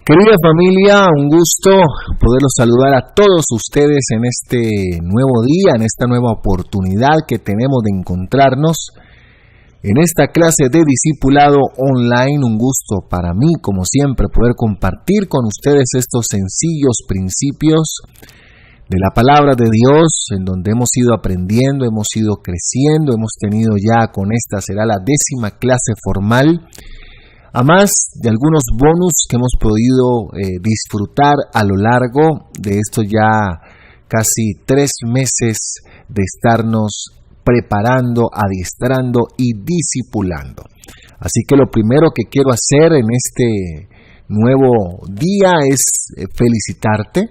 Querida familia, un gusto poderlos saludar a todos ustedes en este nuevo día, en esta nueva oportunidad que tenemos de encontrarnos en esta clase de discipulado online. Un gusto para mí, como siempre, poder compartir con ustedes estos sencillos principios de la palabra de Dios, en donde hemos ido aprendiendo, hemos ido creciendo, hemos tenido ya con esta será la 10ª clase formal, a más de algunos bonus que hemos podido disfrutar a lo largo de estos ya casi 3 meses de estarnos preparando, adiestrando y discipulando. Así que lo primero que quiero hacer en este nuevo día es felicitarte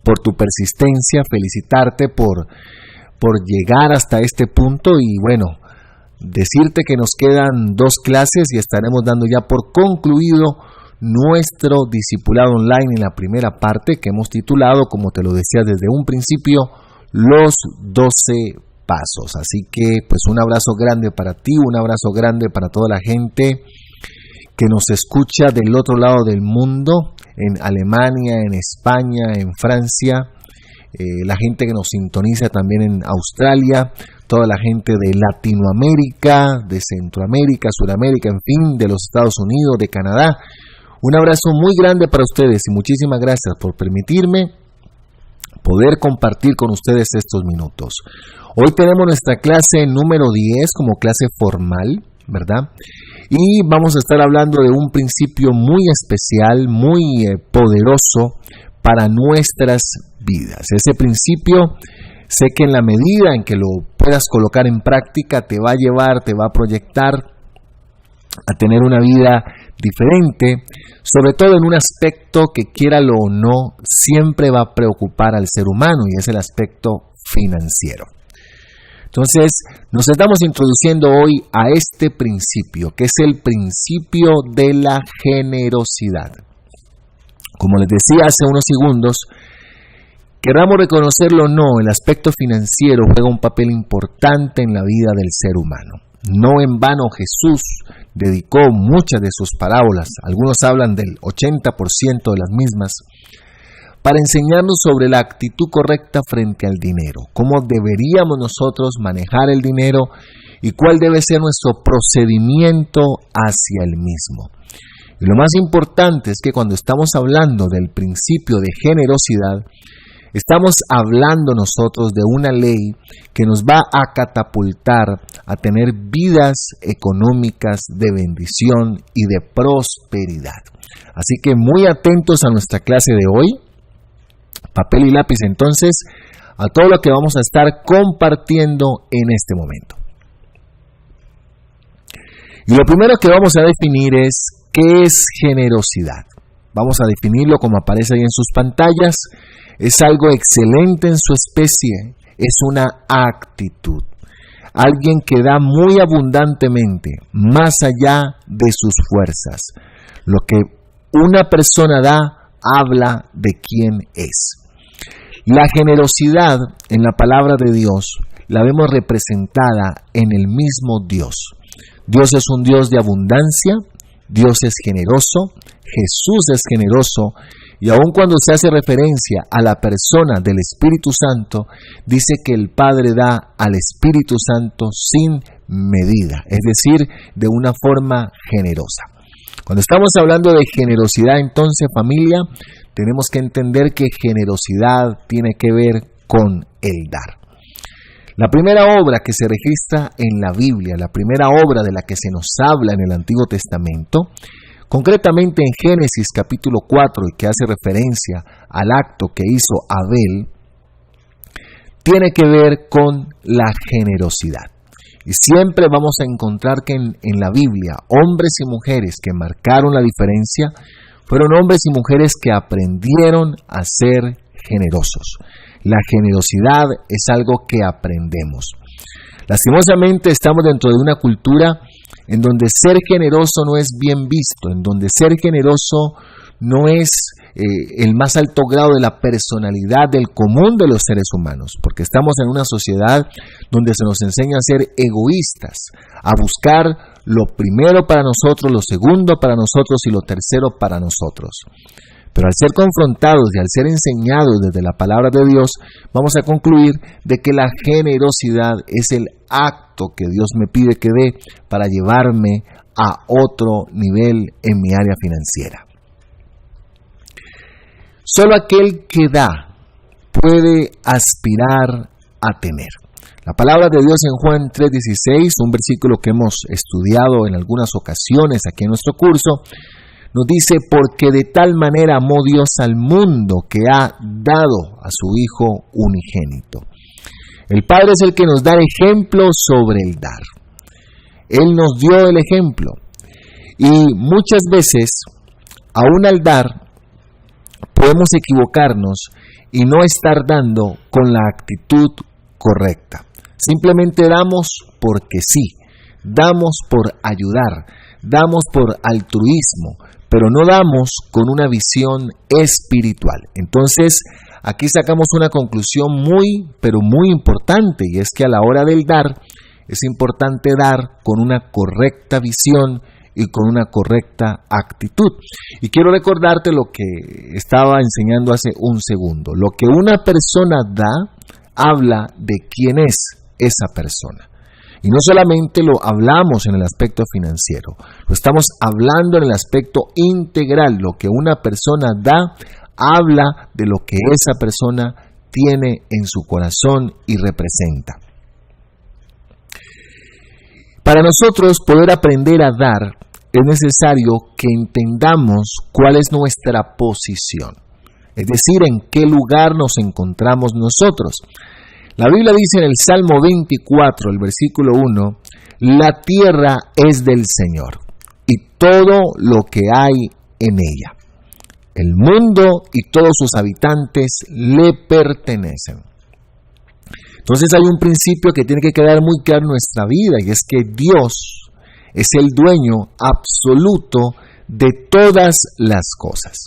por tu persistencia, felicitarte por llegar hasta este punto y bueno, decirte que nos quedan 2 clases y estaremos dando ya por concluido nuestro discipulado online en la primera parte que hemos titulado, como te lo decía desde un principio, los 12 pasos. Así que pues un abrazo grande para ti, un abrazo grande para toda la gente que nos escucha del otro lado del mundo, en Alemania, en España, en Francia, la gente que nos sintoniza también en Australia, toda la gente de Latinoamérica, de Centroamérica, Sudamérica, en fin, de los Estados Unidos, de Canadá. Un abrazo muy grande para ustedes y muchísimas gracias por permitirme poder compartir con ustedes estos minutos. Hoy tenemos nuestra clase número 10 como clase formal, ¿verdad? Y vamos a estar hablando de un principio muy especial, muy poderoso para nuestras vidas. Ese principio, sé que en la medida en que lo puedas colocar en práctica, te va a llevar, te va a proyectar a tener una vida diferente, sobre todo en un aspecto que, quiéralo o no, siempre va a preocupar al ser humano, y es el aspecto financiero. Entonces, nos estamos introduciendo hoy a este principio, que es el principio de la generosidad. Como les decía hace unos segundos, queramos reconocerlo o no, el aspecto financiero juega un papel importante en la vida del ser humano. No en vano Jesús dedicó muchas de sus parábolas, algunos hablan del 80% de las mismas, para enseñarnos sobre la actitud correcta frente al dinero, cómo deberíamos nosotros manejar el dinero y cuál debe ser nuestro procedimiento hacia el mismo. Y lo más importante es que cuando estamos hablando del principio de generosidad, estamos hablando nosotros de una ley que nos va a catapultar a tener vidas económicas de bendición y de prosperidad. Así que muy atentos a nuestra clase de hoy. Papel y lápiz entonces a todo lo que vamos a estar compartiendo en este momento. Y lo primero que vamos a definir es ¿qué es generosidad? Vamos a definirlo como aparece ahí en sus pantallas. Es algo excelente en su especie, es una actitud. Alguien que da muy abundantemente, más allá de sus fuerzas. Lo que una persona da, habla de quién es. La generosidad en la palabra de Dios la vemos representada en el mismo Dios. Dios es un Dios de abundancia, Dios es generoso, Jesús es generoso, y aun cuando se hace referencia a la persona del Espíritu Santo, dice que el Padre da al Espíritu Santo sin medida, es decir, de una forma generosa. Cuando estamos hablando de generosidad, entonces, familia, tenemos que entender que generosidad tiene que ver con el dar. La primera obra que se registra en la Biblia, la primera obra de la que se nos habla en el Antiguo Testamento, concretamente en Génesis capítulo 4, y que hace referencia al acto que hizo Abel, tiene que ver con la generosidad. Y siempre vamos a encontrar que en la Biblia, hombres y mujeres que marcaron la diferencia, fueron hombres y mujeres que aprendieron a ser generosos. La generosidad es algo que aprendemos. Lastimosamente estamos dentro de una cultura en donde ser generoso no es bien visto, en donde ser generoso no es el más alto grado de la personalidad del común de los seres humanos, porque estamos en una sociedad donde se nos enseña a ser egoístas, a buscar lo primero para nosotros, lo segundo para nosotros y lo tercero para nosotros. Pero al ser confrontados y al ser enseñados desde la palabra de Dios, vamos a concluir de que la generosidad es el acto que Dios me pide que dé para llevarme a otro nivel en mi área financiera. Solo aquel que da puede aspirar a tener. La palabra de Dios en Juan 3:16, un versículo que hemos estudiado en algunas ocasiones aquí en nuestro curso, nos dice: porque de tal manera amó Dios al mundo que ha dado a su Hijo unigénito. El Padre es el que nos da el ejemplo sobre el dar. Él nos dio el ejemplo. Y muchas veces, aún al dar, podemos equivocarnos y no estar dando con la actitud correcta. Simplemente damos porque sí, damos por ayudar, damos por altruismo, pero no damos con una visión espiritual. Entonces, aquí sacamos una conclusión pero muy importante, y es que a la hora del dar, es importante dar con una correcta visión y con una correcta actitud. Y quiero recordarte lo que estaba enseñando hace un segundo. Lo que una persona da, habla de quién es esa persona. Y no solamente lo hablamos en el aspecto financiero, lo estamos hablando en el aspecto integral. Lo que una persona da, habla de lo que esa persona tiene en su corazón y representa. Para nosotros poder aprender a dar, es necesario que entendamos cuál es nuestra posición, es decir, en qué lugar nos encontramos nosotros. La Biblia dice en el Salmo 24, el versículo 1, la tierra es del Señor y todo lo que hay en ella. El mundo y todos sus habitantes le pertenecen. Entonces hay un principio que tiene que quedar muy claro en nuestra vida, y es que Dios es el dueño absoluto de todas las cosas.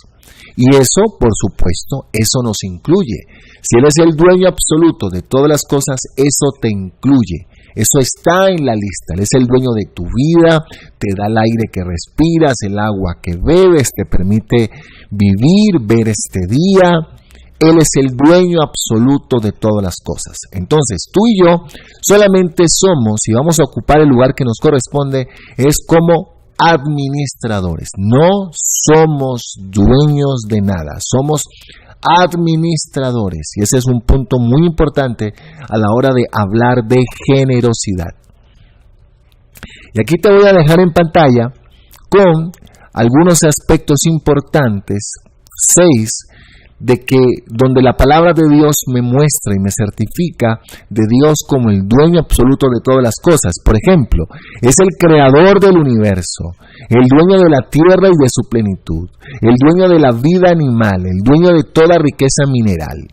Y eso, por supuesto, eso nos incluye. Si Él es el dueño absoluto de todas las cosas, eso te incluye. Eso está en la lista. Él es el dueño de tu vida, te da el aire que respiras, el agua que bebes, te permite vivir, ver este día. Él es el dueño absoluto de todas las cosas. Entonces, tú y yo solamente somos, y vamos a ocupar el lugar que nos corresponde, es como administradores. No somos dueños de nada, somos administradores. Y ese es un punto muy importante a la hora de hablar de generosidad. Y aquí te voy a dejar en pantalla con algunos aspectos importantes, 6, de que donde la palabra de Dios me muestra y me certifica de Dios como el dueño absoluto de todas las cosas. Por ejemplo, es el creador del universo, el dueño de la tierra y de su plenitud, el dueño de la vida animal, el dueño de toda riqueza mineral.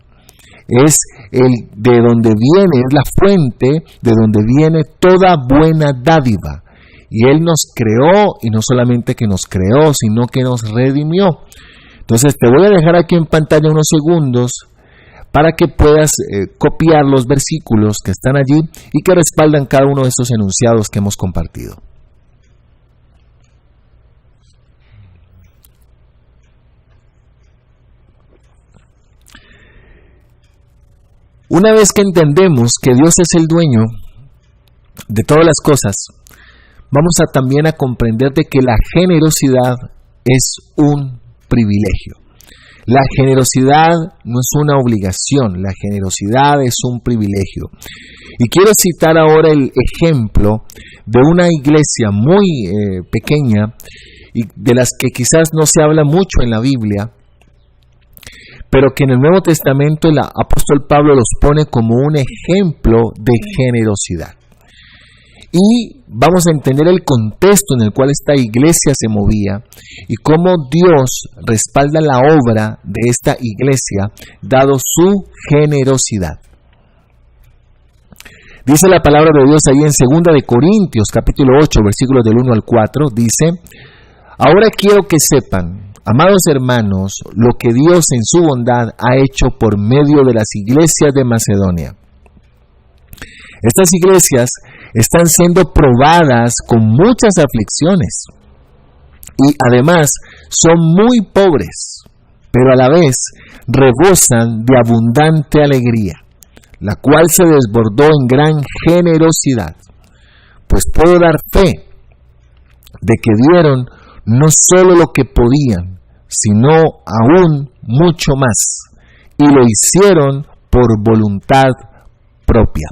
Es el de donde viene, es la fuente de donde viene toda buena dádiva. Y Él nos creó, y no solamente que nos creó, sino que nos redimió. Entonces te voy a dejar aquí en pantalla unos segundos para que puedas copiar los versículos que están allí y que respaldan cada uno de estos enunciados que hemos compartido. Una vez que entendemos que Dios es el dueño de todas las cosas, vamos a también a comprender de que la generosidad es un privilegio. La generosidad no es una obligación, la generosidad es un privilegio. Y quiero citar ahora el ejemplo de una iglesia muy pequeña y de las que quizás no se habla mucho en la Biblia, pero que en el Nuevo Testamento el apóstol Pablo los pone como un ejemplo de generosidad. Y vamos a entender el contexto en el cual esta iglesia se movía y cómo Dios respalda la obra de esta iglesia dado su generosidad. Dice la palabra de Dios ahí en 2 de Corintios capítulo 8 versículos del 1 al 4, dice: ahora quiero que sepan, amados hermanos, lo que Dios en su bondad ha hecho por medio de las iglesias de Macedonia. Estas iglesias están siendo probadas con muchas aflicciones y además son muy pobres, pero a la vez rebosan de abundante alegría, la cual se desbordó en gran generosidad, pues puedo dar fe de que dieron no solo lo que podían, sino aún mucho más, y lo hicieron por voluntad propia.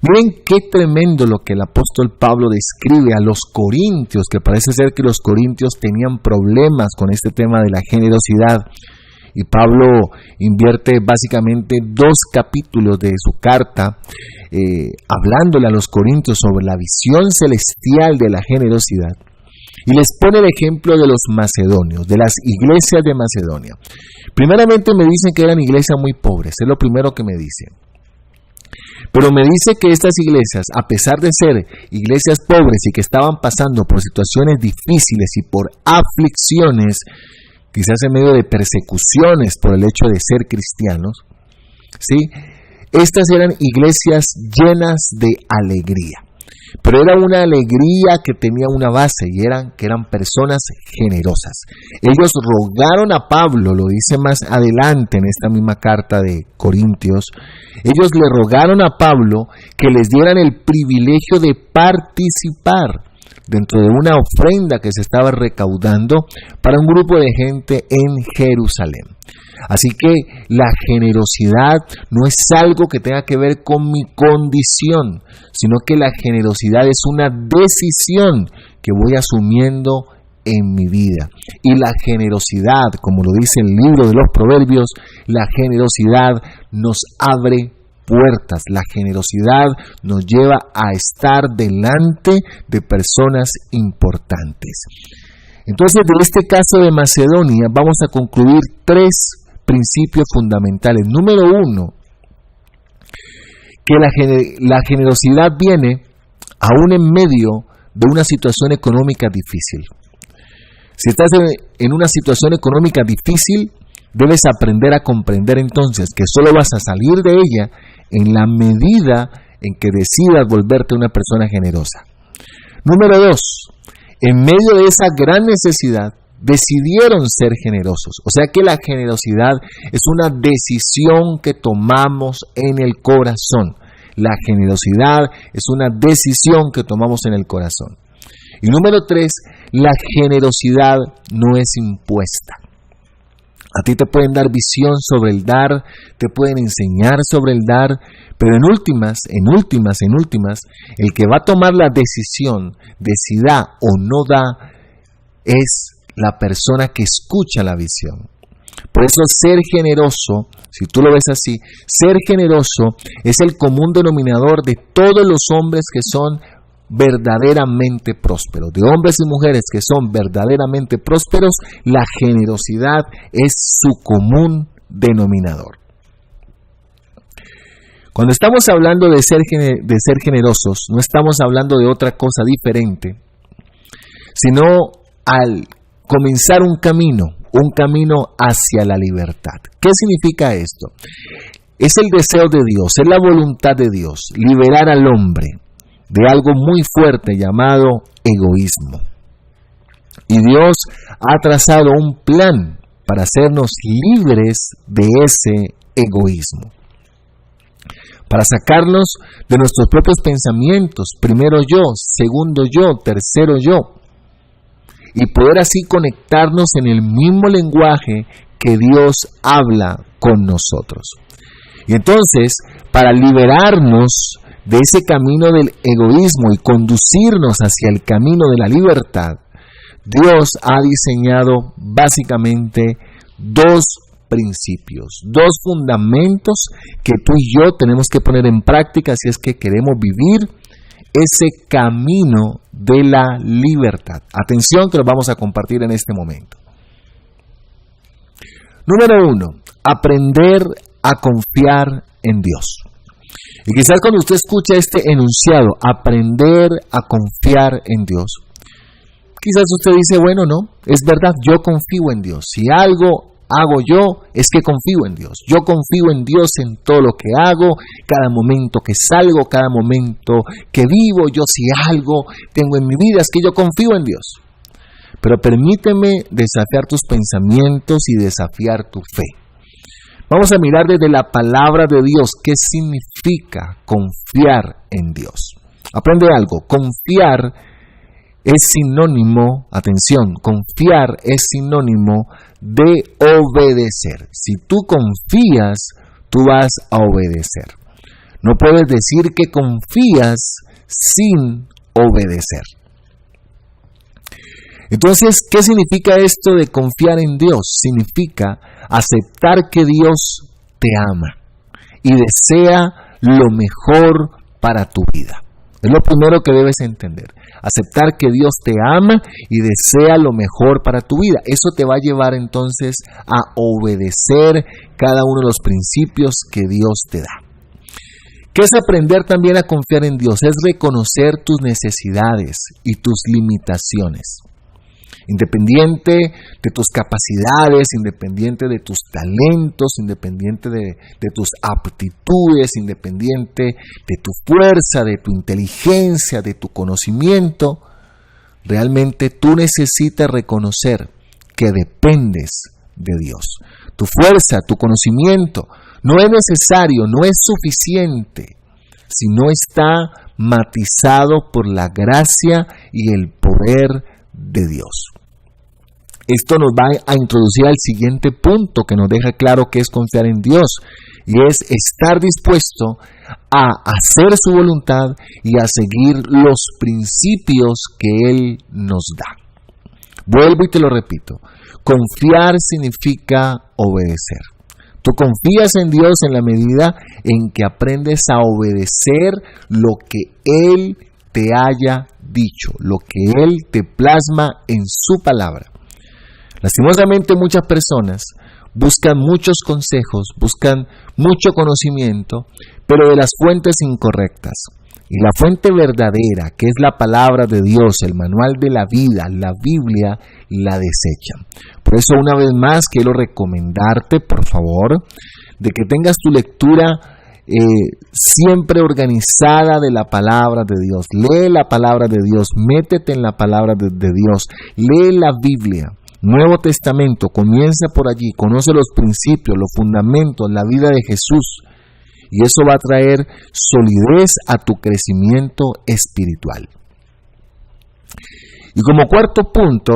Miren qué tremendo lo que el apóstol Pablo describe a los corintios, que parece ser que los corintios tenían problemas con este tema de la generosidad. Y Pablo invierte básicamente 2 capítulos de su carta hablándole a los corintios sobre la visión celestial de la generosidad. Y les pone el ejemplo de los macedonios, de las iglesias de Macedonia. Primeramente me dicen que eran iglesias muy pobres, es lo primero que me dicen. Pero me dice que estas iglesias, a pesar de ser iglesias pobres y que estaban pasando por situaciones difíciles y por aflicciones, quizás en medio de persecuciones por el hecho de ser cristianos, ¿sí? Estas eran iglesias llenas de alegría. Pero era una alegría que tenía una base y que eran personas generosas. Ellos rogaron a Pablo, lo dice más adelante en esta misma carta de Corintios, ellos le rogaron a Pablo que les dieran el privilegio de participar dentro de una ofrenda que se estaba recaudando para un grupo de gente en Jerusalén. Así que la generosidad no es algo que tenga que ver con mi condición, sino que la generosidad es una decisión que voy asumiendo en mi vida. Y la generosidad, como lo dice el libro de los Proverbios, la generosidad nos abre puertas. La generosidad nos lleva a estar delante de personas importantes. Entonces, de este caso de Macedonia, vamos a concluir 3 principios fundamentales. Número 1, que la generosidad viene aún en medio de una situación económica difícil. Si estás en una situación económica difícil, debes aprender a comprender entonces que solo vas a salir de ella en la medida en que decidas volverte una persona generosa. Número 2, en medio de esa gran necesidad, decidieron ser generosos. O sea que la generosidad es una decisión que tomamos en el corazón. La generosidad es una decisión que tomamos en el corazón. Y número 3, la generosidad no es impuesta. A ti te pueden dar visión sobre el dar, te pueden enseñar sobre el dar, pero en últimas, el que va a tomar la decisión de si da o no da es la persona que escucha la visión. Por eso ser generoso, si tú lo ves así, ser generoso es el común denominador de todos los hombres que son verdaderamente prósperos, de hombres y mujeres que son verdaderamente prósperos. La generosidad es su común denominador. Cuando estamos hablando de ser generosos, no estamos hablando de otra cosa diferente, sino al comenzar un camino hacia la libertad. ¿Qué significa esto? Es el deseo de Dios, es la voluntad de Dios, liberar al hombre de algo muy fuerte llamado egoísmo. Y Dios ha trazado un plan para hacernos libres de ese egoísmo, para sacarnos de nuestros propios pensamientos, primero yo, segundo yo, tercero yo, y poder así conectarnos en el mismo lenguaje que Dios habla con nosotros. Y entonces, para liberarnos de ese camino del egoísmo y conducirnos hacia el camino de la libertad, Dios ha diseñado básicamente 2 principios, 2 fundamentos que tú y yo tenemos que poner en práctica si es que queremos vivir ese camino de la libertad. Atención, que lo vamos a compartir en este momento. Número 1, aprender a confiar en Dios. Y quizás cuando usted escucha este enunciado, aprender a confiar en Dios, quizás usted dice, bueno, no, es verdad, yo confío en Dios. Si algo hago yo es que confío en Dios. Yo confío en Dios en todo lo que hago, cada momento que salgo, cada momento que vivo. Yo si algo tengo en mi vida es que yo confío en Dios. Pero permíteme desafiar tus pensamientos y desafiar tu fe. Vamos a mirar desde la palabra de Dios qué significa confiar en Dios. Aprende algo, confiar es sinónimo, atención, confiar es sinónimo de obedecer. Si tú confías, tú vas a obedecer. No puedes decir que confías sin obedecer. Entonces, ¿qué significa esto de confiar en Dios? Significa aceptar que Dios te ama y desea lo mejor para tu vida. Es lo primero que debes entender. Aceptar que Dios te ama y desea lo mejor para tu vida. Eso te va a llevar entonces a obedecer cada uno de los principios que Dios te da. ¿Qué es aprender también a confiar en Dios? Es reconocer tus necesidades y tus limitaciones. Independiente de tus capacidades, independiente de tus talentos, independiente de tus aptitudes, independiente de tu fuerza, de tu inteligencia, de tu conocimiento, realmente tú necesitas reconocer que dependes de Dios. Tu fuerza, tu conocimiento no es necesario, no es suficiente, si no está matizado por la gracia y el poder de Dios. Esto nos va a introducir al siguiente punto que nos deja claro que es confiar en Dios, y es estar dispuesto a hacer su voluntad y a seguir los principios que Él nos da. Vuelvo y te lo repito, confiar significa obedecer. Tú confías en Dios en la medida en que aprendes a obedecer lo que Él te haya dicho, lo que Él te plasma en su palabra. Lastimosamente muchas personas buscan muchos consejos, buscan mucho conocimiento, pero de las fuentes incorrectas. Y la fuente verdadera, que es la palabra de Dios, el manual de la vida, la Biblia, la desechan. Por eso una vez más quiero recomendarte, por favor, de que tengas tu lectura siempre organizada de la palabra de Dios. Lee la palabra de Dios, métete en la palabra de Dios, lee la Biblia. Nuevo Testamento, comienza por allí, conoce los principios, los fundamentos, la vida de Jesús, y eso va a traer solidez a tu crecimiento espiritual. Y como cuarto punto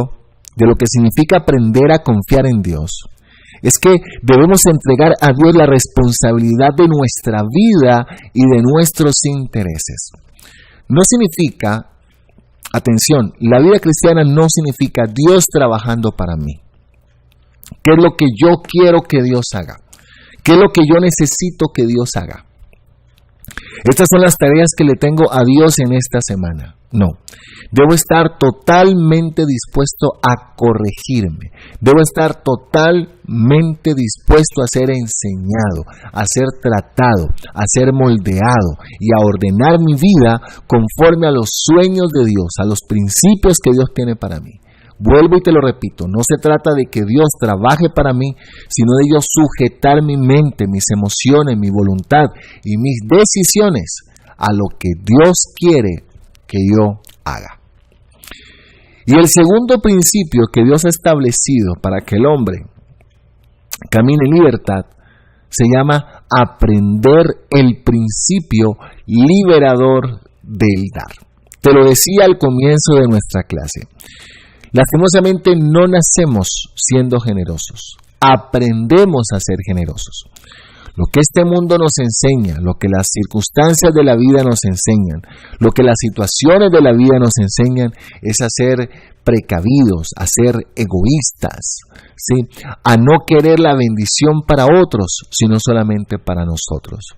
de lo que significa aprender a confiar en Dios, es que debemos entregar a Dios la responsabilidad de nuestra vida y de nuestros intereses. No significa, atención, la vida cristiana no significa Dios trabajando para mí. ¿Qué es lo que yo quiero que Dios haga? ¿Qué es lo que yo necesito que Dios haga? Estas son las tareas que le tengo a Dios en esta semana. No, debo estar totalmente dispuesto a corregirme. Debo estar totalmente dispuesto a ser enseñado, a ser tratado, a ser moldeado y a ordenar mi vida conforme a los sueños de Dios, a los principios que Dios tiene para mí. Vuelvo y te lo repito, no se trata de que Dios trabaje para mí, sino de yo sujetar mi mente, mis emociones, mi voluntad y mis decisiones a lo que Dios quiere que yo haga. Y el segundo principio que Dios ha establecido para que el hombre camine en libertad se llama aprender el principio liberador del dar. Te lo decía al comienzo de nuestra clase. Lastimosamente no nacemos siendo generosos, aprendemos a ser generosos. Lo que este mundo nos enseña, lo que las circunstancias de la vida nos enseñan, lo que las situaciones de la vida nos enseñan es a ser precavidos, a ser egoístas, ¿sí? A no querer la bendición para otros, sino solamente para nosotros.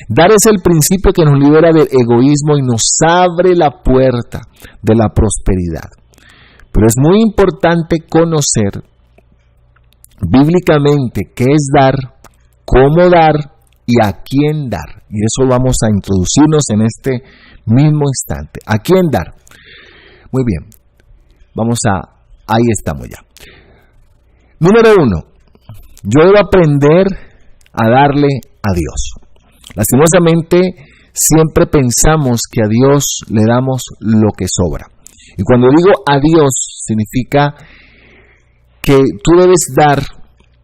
Dar es el principio que nos libera del egoísmo y nos abre la puerta de la prosperidad. Pero es muy importante conocer bíblicamente qué es dar, cómo dar y a quién dar. Y eso vamos a introducirnos en este mismo instante. ¿A quién dar? Muy bien. Ahí estamos ya. Número 1. Yo debo aprender a darle a Dios. Lastimosamente, siempre pensamos que a Dios le damos lo que sobra. Y cuando digo a Dios, significa que tú debes dar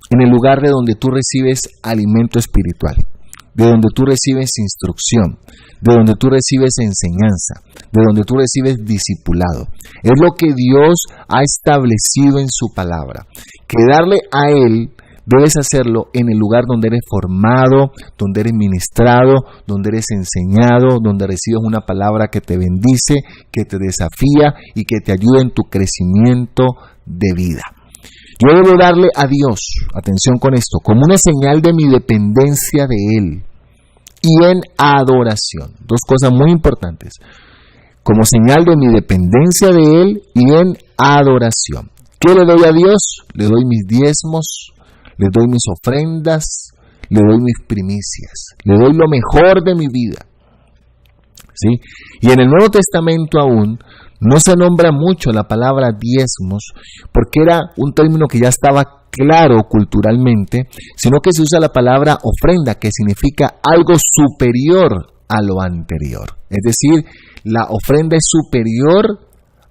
en el lugar de donde tú recibes alimento espiritual, de donde tú recibes instrucción, de donde tú recibes enseñanza, de donde tú recibes discipulado. Es lo que Dios ha establecido en su palabra, que darle a Él debes hacerlo en el lugar donde eres formado, donde eres ministrado, donde eres enseñado, donde recibes una palabra que te bendice, que te desafía y que te ayuda en tu crecimiento de vida. Yo debo darle a Dios, atención con esto, como una señal de mi dependencia de Él y en adoración. Dos cosas muy importantes. Como señal de mi dependencia de Él y en adoración. ¿Qué le doy a Dios? Le doy mis diezmos, le doy mis ofrendas, le doy mis primicias, le doy lo mejor de mi vida. ¿Sí? Y en el Nuevo Testamento aún no se nombra mucho la palabra diezmos, porque era un término que ya estaba claro culturalmente, sino que se usa la palabra ofrenda, que significa algo superior a lo anterior. Es decir, la ofrenda es superior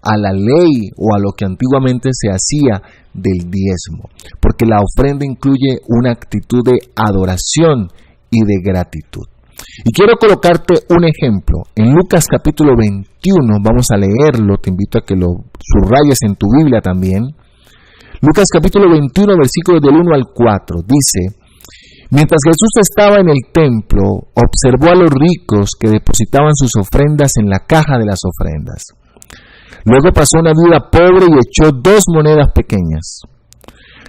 a la ley o a lo que antiguamente se hacía del diezmo, porque la ofrenda incluye una actitud de adoración y de gratitud. Y quiero colocarte un ejemplo. En Lucas capítulo 21, vamos a leerlo, te invito a que lo subrayes en tu Biblia también. Lucas capítulo 21, versículos del 1 al 4, dice: mientras Jesús estaba en el templo, observó a los ricos que depositaban sus ofrendas en la caja de las ofrendas. Luego pasó una viuda pobre y echó 2 monedas pequeñas.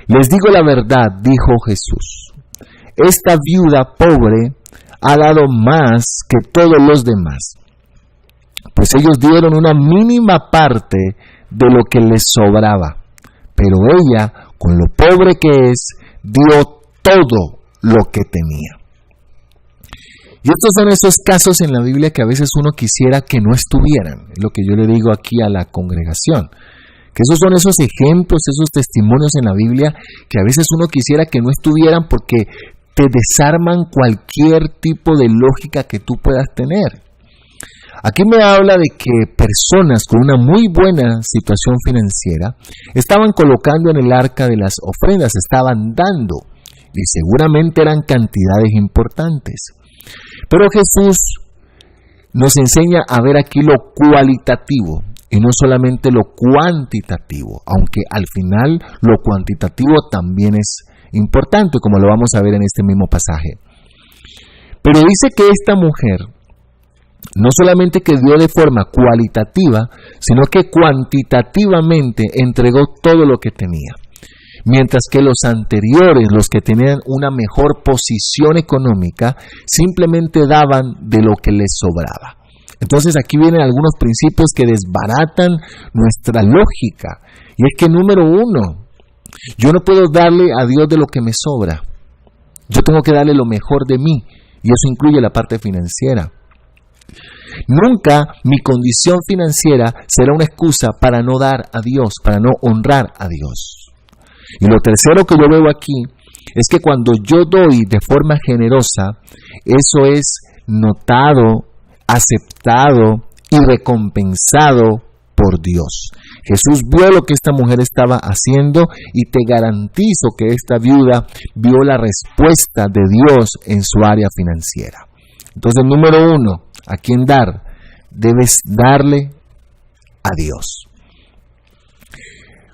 Les digo la verdad, dijo Jesús, esta viuda pobre ha dado más que todos los demás, pues ellos dieron una mínima parte de lo que les sobraba, pero ella, con lo pobre que es, dio todo lo que tenía. Y estos son esos casos en la Biblia que a veces uno quisiera que no estuvieran, es lo que yo le digo aquí a la congregación, que esos son esos ejemplos, esos testimonios en la Biblia que a veces uno quisiera que no estuvieran porque te desarman cualquier tipo de lógica que tú puedas tener. Aquí me habla de que personas con una muy buena situación financiera estaban colocando en el arca de las ofrendas, estaban dando, y seguramente eran cantidades importantes. Pero Jesús nos enseña a ver aquí lo cualitativo y no solamente lo cuantitativo, aunque al final lo cuantitativo también es importante, como lo vamos a ver en este mismo pasaje. Pero dice que esta mujer no solamente que dio de forma cualitativa, sino que cuantitativamente entregó todo lo que tenía. Mientras que los anteriores, los que tenían una mejor posición económica, simplemente daban de lo que les sobraba. Entonces aquí vienen algunos principios que desbaratan nuestra lógica. Y es que número 1, yo no puedo darle a Dios de lo que me sobra. Yo tengo que darle lo mejor de mí, y eso incluye la parte financiera. Nunca mi condición financiera será una excusa para no dar a Dios, para no honrar a Dios. Y lo tercero que yo veo aquí es que cuando yo doy de forma generosa, eso es notado, aceptado y recompensado por Dios. Jesús vio lo que esta mujer estaba haciendo y te garantizo que esta viuda vio la respuesta de Dios en su área financiera. Entonces, número 1, ¿a quién dar? Debes darle a Dios.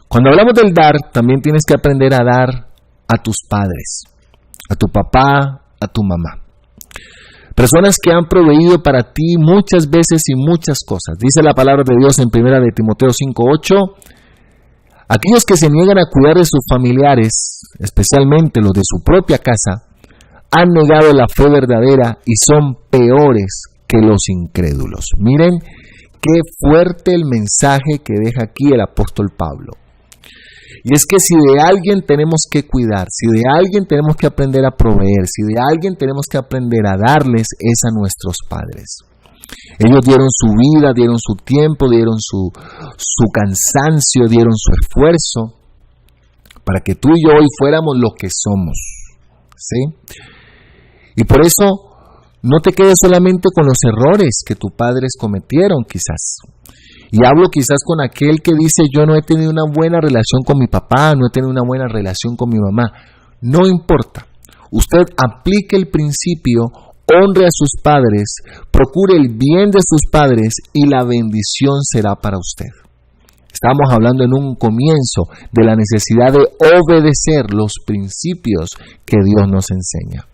Cuando hablamos del dar, también tienes que aprender a dar a tus padres, a tu papá, a tu mamá. Personas que han proveído para ti muchas veces y muchas cosas. Dice la palabra de Dios en 1 de Timoteo 5:8, aquellos que se niegan a cuidar de sus familiares, especialmente los de su propia casa, han negado la fe verdadera y son peores que los incrédulos. Miren qué fuerte el mensaje que deja aquí el apóstol Pablo. Y es que si de alguien tenemos que cuidar, si de alguien tenemos que aprender a proveer, si de alguien tenemos que aprender a darles, es a nuestros padres. Ellos dieron su vida, dieron su tiempo, dieron su cansancio, dieron su esfuerzo para que tú y yo hoy fuéramos lo que somos, ¿sí? Y por eso no te quedes solamente con los errores que tus padres cometieron quizás. Y hablo quizás con aquel que dice, yo no he tenido una buena relación con mi papá, no he tenido una buena relación con mi mamá. No importa. Usted aplique el principio, honre a sus padres, procure el bien de sus padres y la bendición será para usted. Estamos hablando en un comienzo de la necesidad de obedecer los principios que Dios nos enseña.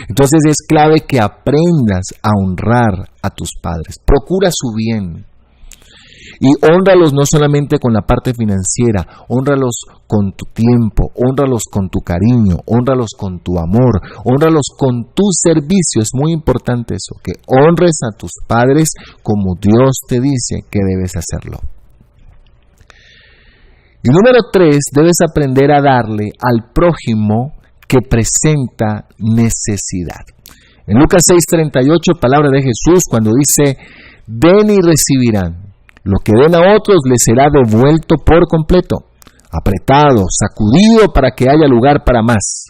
Entonces es clave que aprendas a honrar a tus padres. Procura su bien. Y hónralos no solamente con la parte financiera, hónralos con tu tiempo, hónralos con tu cariño, hónralos con tu amor, hónralos con tu servicio. Es muy importante eso, que honres a tus padres como Dios te dice que debes hacerlo. Y número 3, debes aprender a darle al prójimo que presenta necesidad. En Lucas 6:38, palabra de Jesús, cuando dice, den y recibirán. Lo que den a otros les será devuelto por completo, apretado, sacudido para que haya lugar para más,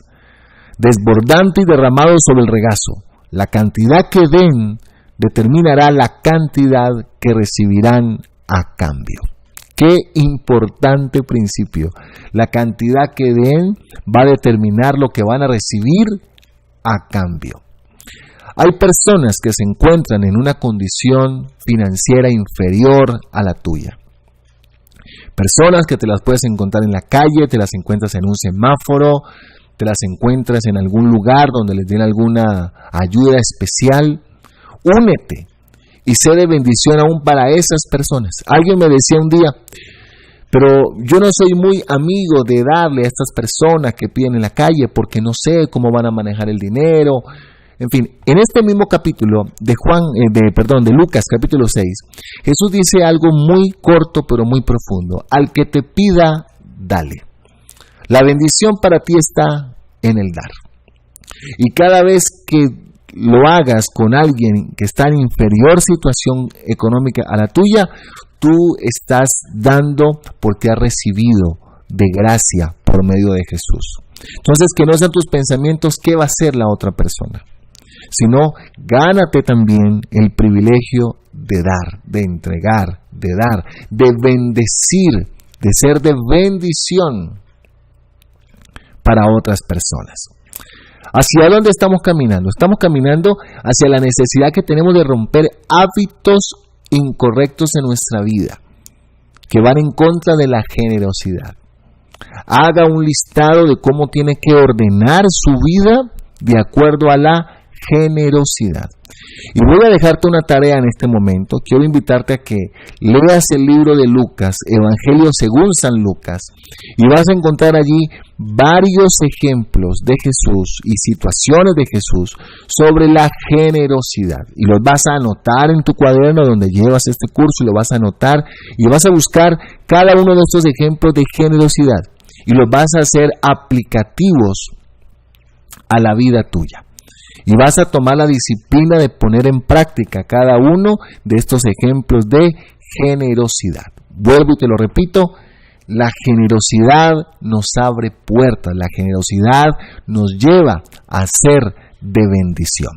desbordante y derramado sobre el regazo. La cantidad que den determinará la cantidad que recibirán a cambio. Qué importante principio. La cantidad que den va a determinar lo que van a recibir a cambio. Hay personas que se encuentran en una condición financiera inferior a la tuya. Personas que te las puedes encontrar en la calle, te las encuentras en un semáforo, te las encuentras en algún lugar donde les den alguna ayuda especial. Únete y sé de bendición aún para esas personas. Alguien me decía un día, pero yo no soy muy amigo de darle a estas personas que piden en la calle porque no sé cómo van a manejar el dinero. En fin, en este mismo capítulo de Lucas capítulo 6, Jesús dice algo muy corto pero muy profundo. Al que te pida, dale. La bendición para ti está en el dar. Y cada vez que lo hagas con alguien que está en inferior situación económica a la tuya, tú estás dando porque has recibido de gracia por medio de Jesús. Entonces, que no sean tus pensamientos qué va a hacer la otra persona, sino gánate también el privilegio de dar, de entregar, de dar, de bendecir, de ser de bendición para otras personas. ¿Hacia dónde estamos caminando? Estamos caminando hacia la necesidad que tenemos de romper hábitos incorrectos en nuestra vida, que van en contra de la generosidad. Haga un listado de cómo tiene que ordenar su vida de acuerdo a la generosidad. Y voy a dejarte una tarea en este momento. Quiero invitarte a que leas el libro de Lucas, Evangelio según San Lucas, y vas a encontrar allí varios ejemplos de Jesús y situaciones de Jesús sobre la generosidad. Y los vas a anotar en tu cuaderno donde llevas este curso, y lo vas a anotar y vas a buscar cada uno de estos ejemplos de generosidad y los vas a hacer aplicativos a la vida tuya. Y vas a tomar la disciplina de poner en práctica cada uno de estos ejemplos de generosidad. Vuelvo y te lo repito, la generosidad nos abre puertas, la generosidad nos lleva a ser de bendición.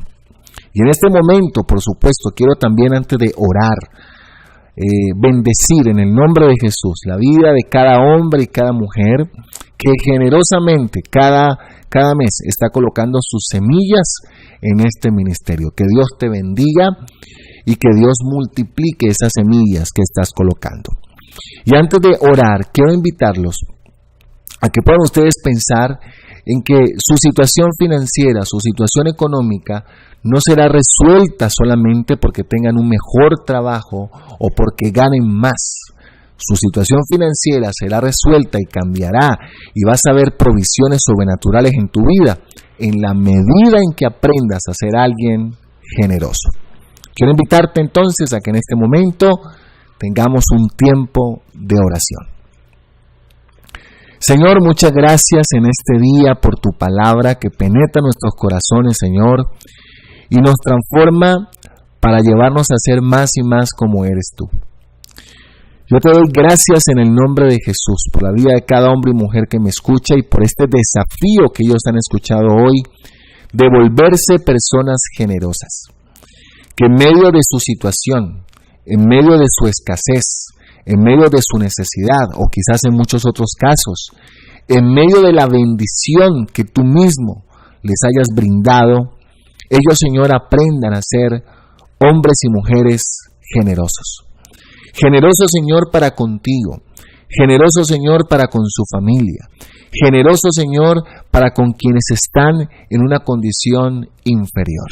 Y en este momento, por supuesto, quiero también, antes de orar, bendecir en el nombre de Jesús la vida de cada hombre y cada mujer que generosamente cada mes está colocando sus semillas en este ministerio. Que Dios te bendiga y que Dios multiplique esas semillas que estás colocando. Y antes de orar, quiero invitarlos a que puedan ustedes pensar en que su situación financiera, su situación económica no será resuelta solamente porque tengan un mejor trabajo o porque ganen más. Su situación financiera será resuelta y cambiará, y vas a ver provisiones sobrenaturales en tu vida en la medida en que aprendas a ser alguien generoso. Quiero invitarte entonces a que en este momento tengamos un tiempo de oración. Señor, muchas gracias en este día por tu palabra que penetra nuestros corazones, Señor, y nos transforma para llevarnos a ser más y más como eres tú. Yo te doy gracias en el nombre de Jesús por la vida de cada hombre y mujer que me escucha y por este desafío que ellos han escuchado hoy de volverse personas generosas. Que en medio de su situación, en medio de su escasez, en medio de su necesidad o quizás en muchos otros casos, en medio de la bendición que tú mismo les hayas brindado, ellos, Señor, aprendan a ser hombres y mujeres generosos. Generosos, Señor, para contigo. Generosos, Señor, para con su familia. Generosos, Señor, para con quienes están en una condición inferior.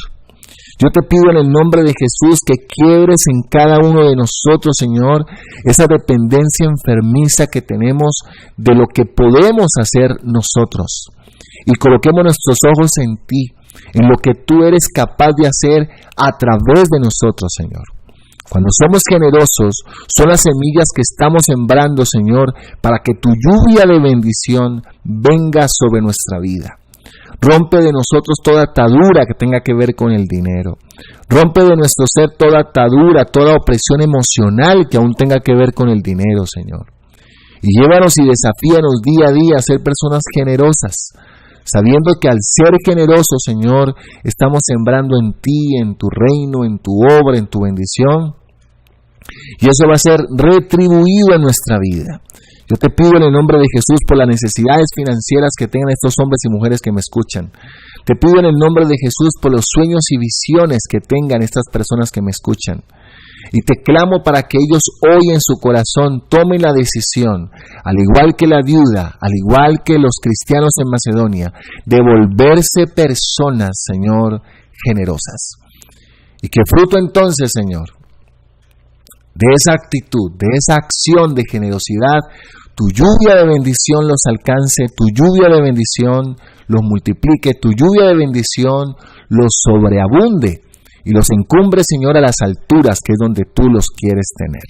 Yo te pido en el nombre de Jesús que quiebres en cada uno de nosotros, Señor, esa dependencia enfermiza que tenemos de lo que podemos hacer nosotros. Y coloquemos nuestros ojos en ti, en lo que tú eres capaz de hacer a través de nosotros, Señor. Cuando somos generosos, son las semillas que estamos sembrando, Señor, para que tu lluvia de bendición venga sobre nuestra vida. Rompe de nosotros toda atadura que tenga que ver con el dinero. Rompe de nuestro ser toda atadura, toda opresión emocional que aún tenga que ver con el dinero, Señor. Y llévanos y desafíanos día a día a ser personas generosas, sabiendo que al ser generosos, Señor, estamos sembrando en ti, en tu reino, en tu obra, en tu bendición. Y eso va a ser retribuido en nuestra vida. Yo te pido en el nombre de Jesús por las necesidades financieras que tengan estos hombres y mujeres que me escuchan. Te pido en el nombre de Jesús por los sueños y visiones que tengan estas personas que me escuchan. Y te clamo para que ellos hoy en su corazón tomen la decisión, al igual que la viuda, al igual que los cristianos en Macedonia, de volverse personas, Señor, generosas. Y que fruto entonces, Señor, de esa actitud, de esa acción de generosidad, tu lluvia de bendición los alcance, tu lluvia de bendición los multiplique, tu lluvia de bendición los sobreabunde y los encumbre, Señor, a las alturas, que es donde tú los quieres tener.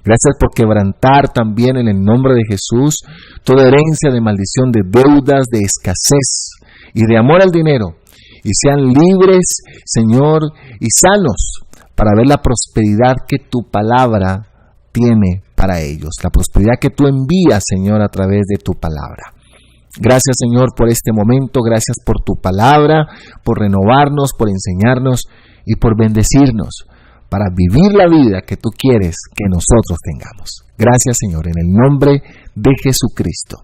Gracias por quebrantar también en el nombre de Jesús toda herencia de maldición, de deudas, de escasez y de amor al dinero, y sean libres, Señor, y sanos para ver la prosperidad que tu palabra tiene para ellos, la prosperidad que tú envías, Señor, a través de tu palabra. Gracias, Señor, por este momento, gracias por tu palabra, por renovarnos, por enseñarnos y por bendecirnos para vivir la vida que tú quieres que nosotros tengamos. Gracias, Señor, en el nombre de Jesucristo.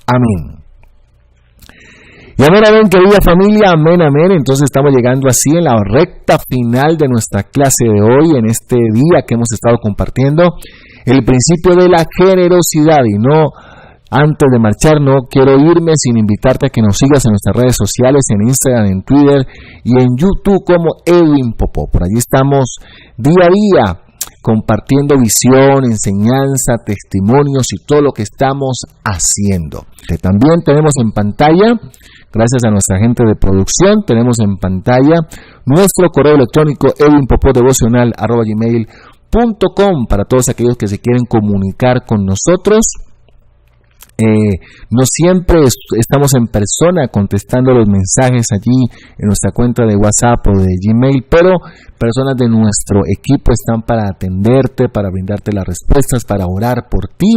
Amén. Y amén, querida familia, amén. Entonces estamos llegando así en la recta final de nuestra clase de hoy, en este día que hemos estado compartiendo el principio de la generosidad. Y no, antes de marchar, no quiero irme sin invitarte a que nos sigas en nuestras redes sociales, en Instagram, en Twitter y en YouTube como Edwin Popó. Por allí estamos día a día compartiendo visión, enseñanza, testimonios y todo lo que estamos haciendo. Que también tenemos en pantalla, gracias a nuestra gente de producción, tenemos en pantalla nuestro correo electrónico edwinpopodevocional@gmail.com para todos aquellos que se quieren comunicar con nosotros. No siempre estamos en persona contestando los mensajes allí en nuestra cuenta de WhatsApp o de Gmail, pero personas de nuestro equipo están para atenderte, para brindarte las respuestas, para orar por ti,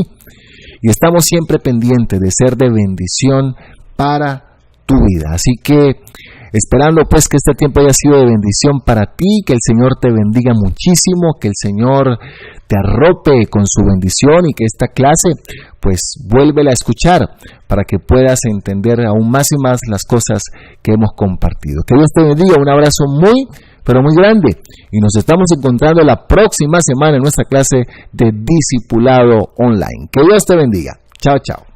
y estamos siempre pendientes de ser de bendición para tu vida. Así que esperando pues que este tiempo haya sido de bendición para ti, que el Señor te bendiga muchísimo, que el Señor te arrope con su bendición y que esta clase pues vuélvela a escuchar para que puedas entender aún más y más las cosas que hemos compartido. Que Dios te bendiga, un abrazo muy pero muy grande y nos estamos encontrando la próxima semana en nuestra clase de Discipulado Online. Que Dios te bendiga. Chao, chao.